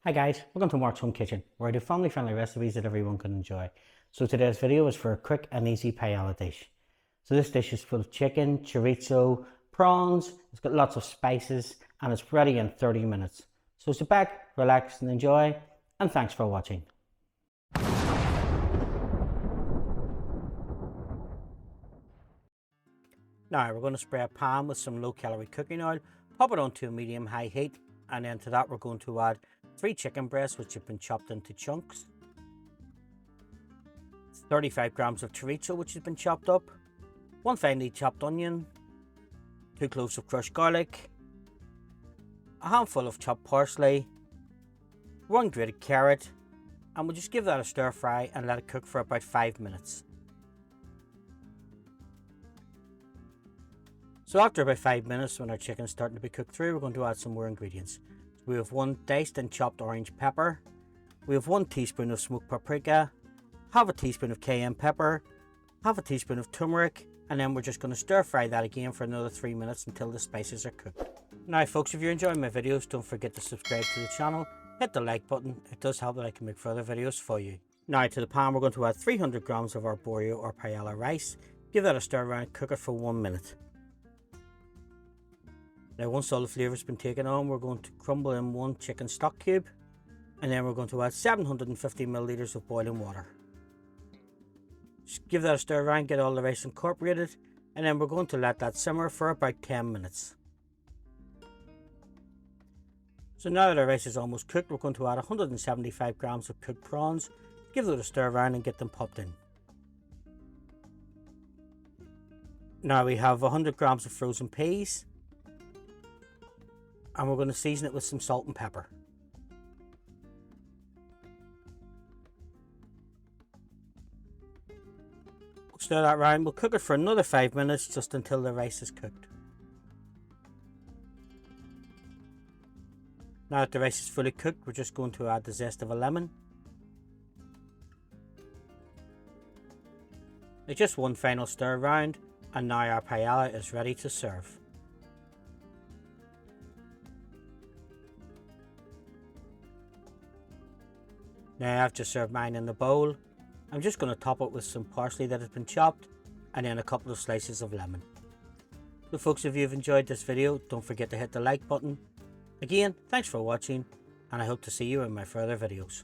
Hi guys, welcome to Mark's Home Kitchen, where I do family-friendly recipes that everyone can enjoy. So today's video is for a quick and easy paella dish. So this dish is full of chicken, chorizo, prawns, it's got lots of spices, and it's ready in 30 minutes. So sit back, relax and enjoy, and thanks for watching. Now we're going to spray a pan with some low-calorie cooking oil, pop it onto a medium-high heat, and then to that we're going to add 3 chicken breasts which have been chopped into chunks, 35 grams of chorizo which has been chopped up, 1 finely chopped onion, 2 cloves of crushed garlic, a handful of chopped parsley, 1 grated carrot, and we'll just give that a stir fry and let it cook for about 5 minutes. So after about 5 minutes, when our chicken's starting to be cooked through, we're going to add some more ingredients. We have 1 diced and chopped orange pepper, we have 1 teaspoon of smoked paprika, half a teaspoon of cayenne pepper, half a teaspoon of turmeric, and then we're just going to stir fry that again for another 3 minutes until the spices are cooked. Now folks, if you're enjoying my videos, don't forget to subscribe to the channel, hit the like button, it does help that I can make further videos for you. Now to the pan we're going to add 300 grams of Arborio or paella rice, give that a stir around, cook it for 1 minute. Now once all the flavour has been taken on, we're going to crumble in 1 chicken stock cube, and then we're going to add 750 millilitres of boiling water. Just give that a stir around, get all the rice incorporated, and then we're going to let that simmer for about 10 minutes. So now that our rice is almost cooked, we're going to add 175 grams of cooked prawns, give that a stir around and get them popped in. Now we have 100 grams of frozen peas, and we're going to season it with some salt and pepper. We'll stir that round, we'll cook it for another 5 minutes just until the rice is cooked. Now that the rice is fully cooked, we're just going to add the zest of a lemon. Now just 1 final stir round, and now our paella is ready to serve. Now I've just served mine in the bowl. I'm just going to top it with some parsley that has been chopped and then a couple of slices of lemon. So folks, if you've enjoyed this video, don't forget to hit the like button. Again, thanks for watching, and I hope to see you in my further videos.